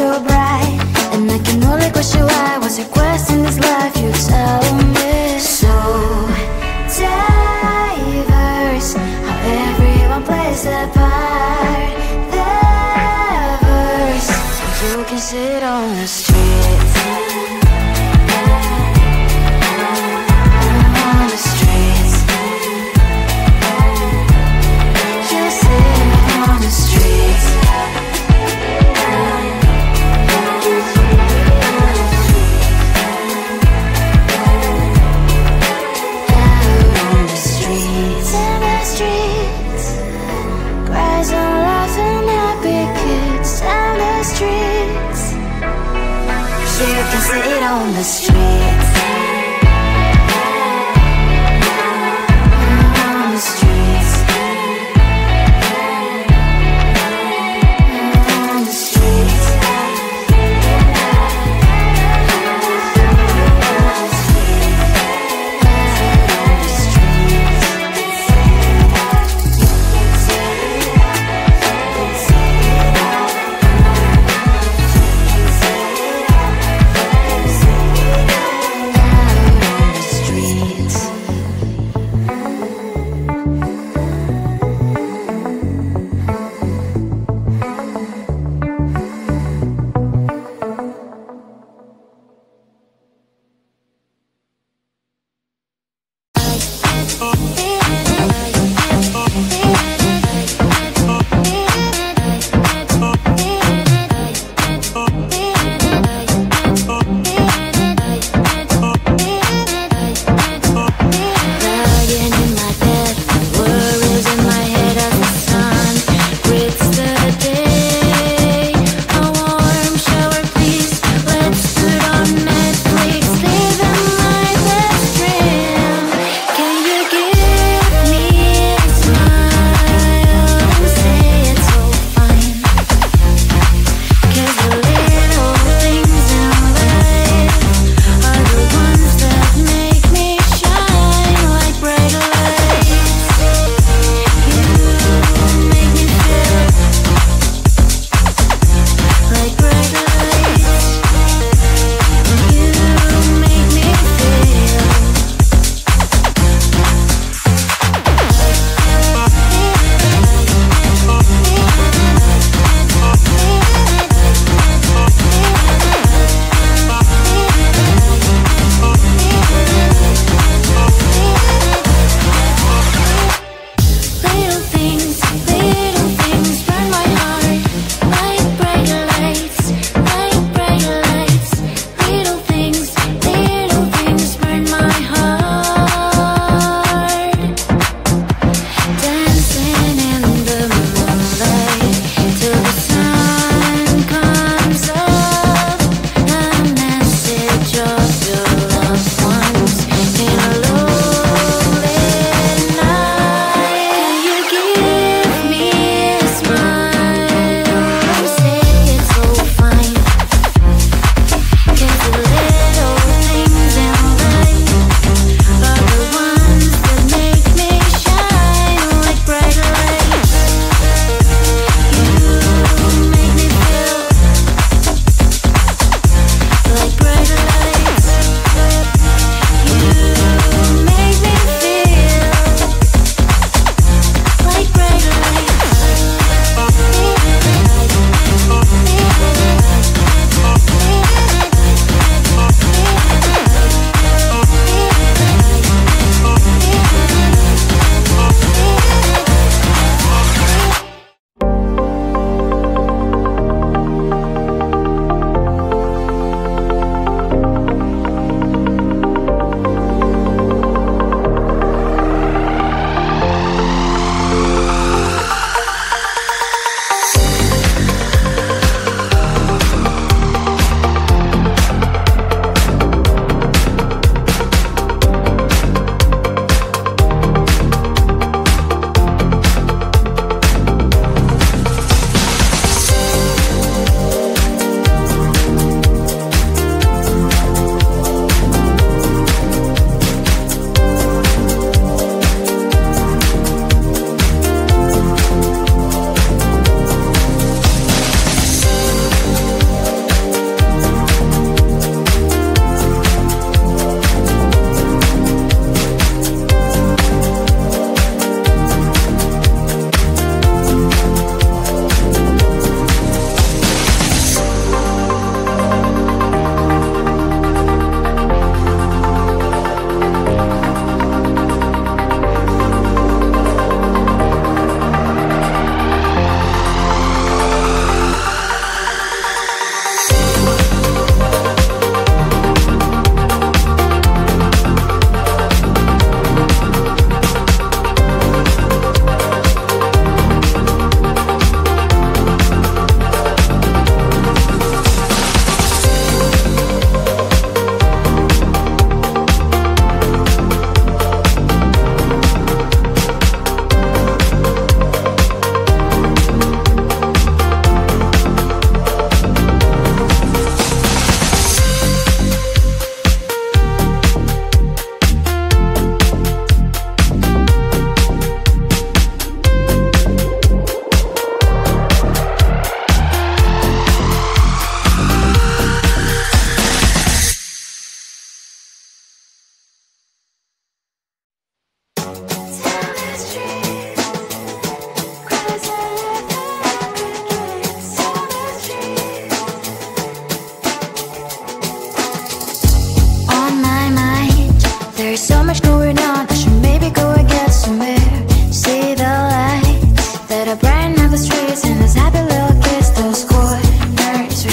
so bright, and I can only question why. What's your quest in this life? You tell me. So diverse, how everyone plays their part. Their verse, you can sit on the street. On the streets, you sit on the streets. You can sit on the streets. On the streets. On the streets.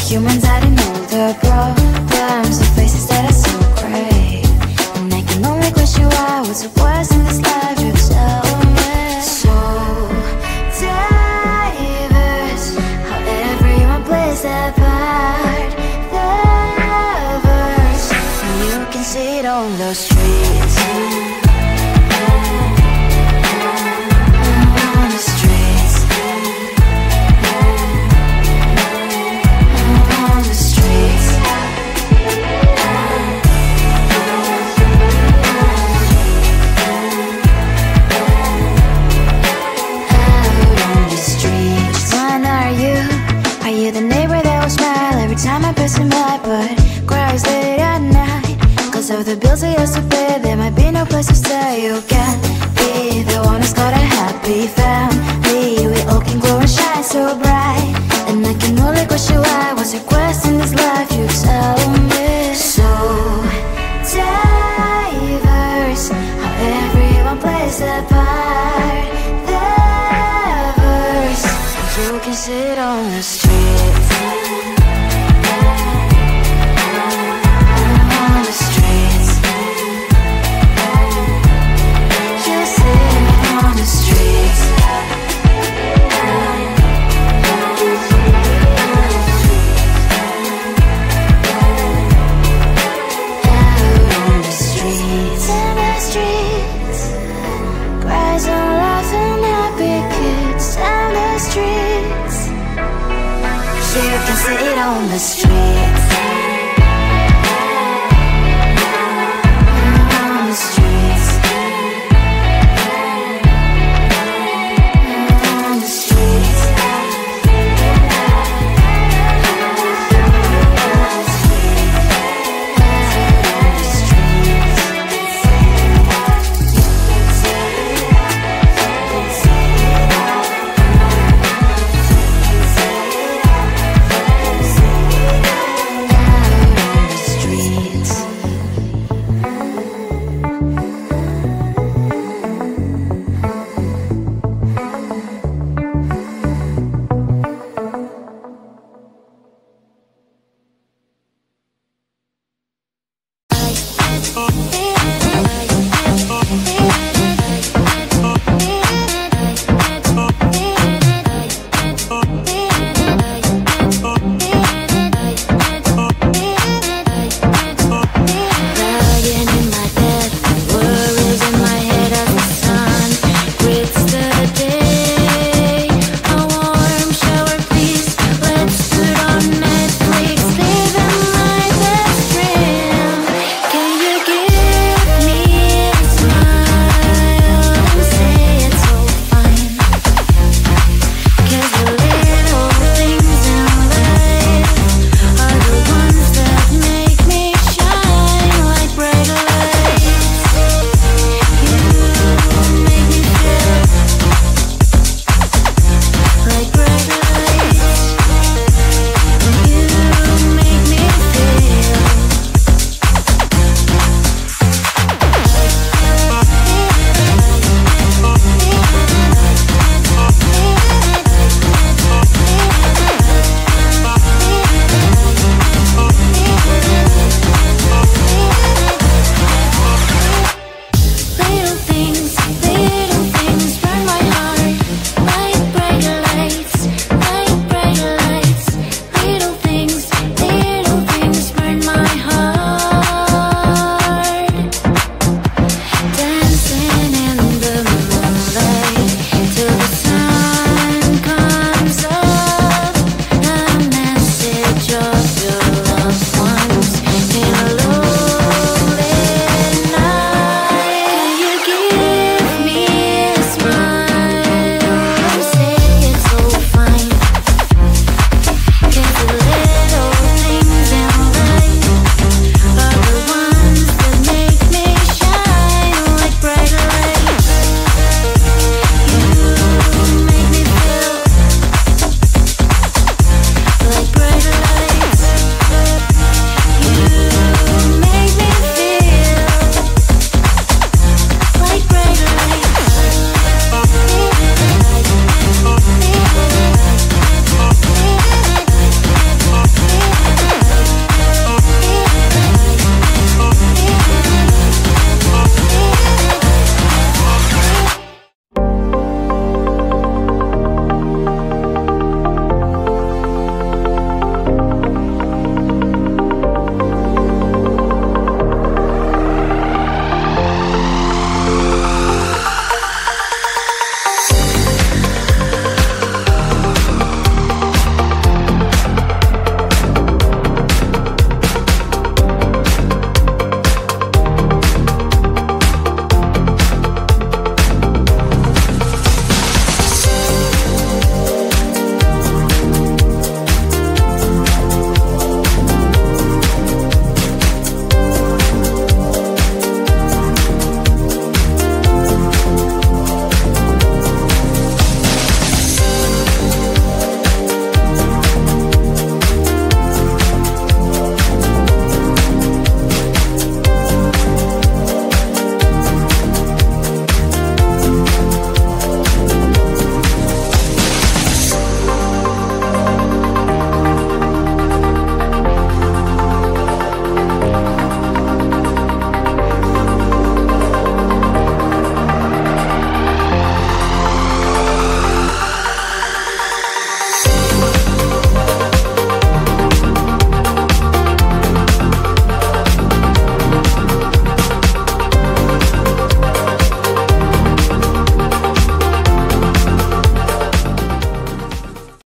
humans hiding all their problems, the faces that are so gray. And I can only question why, what's the worst in this life, you tell me. So diverse, how everyone plays their part. Their verse, and you can see it on the streets. On the streets. On the streets. Out on the streets. When are you? Are you the neighbor that will smile every time I pass him by, but cries late at night? Cause of the bills I used to pay, there might be no place to stay. You can't be the one who's got a happy family. We all can glow and shine so bright. And I can only question why, what's your quest in this life, you tell me. So diverse, how everyone plays their part. Their verse, you can see it on the streets. On the streets. You see it on the streets. Out on the streets. In the streets. Cries and laughing happy kids. In the streets. You can see it on the streets.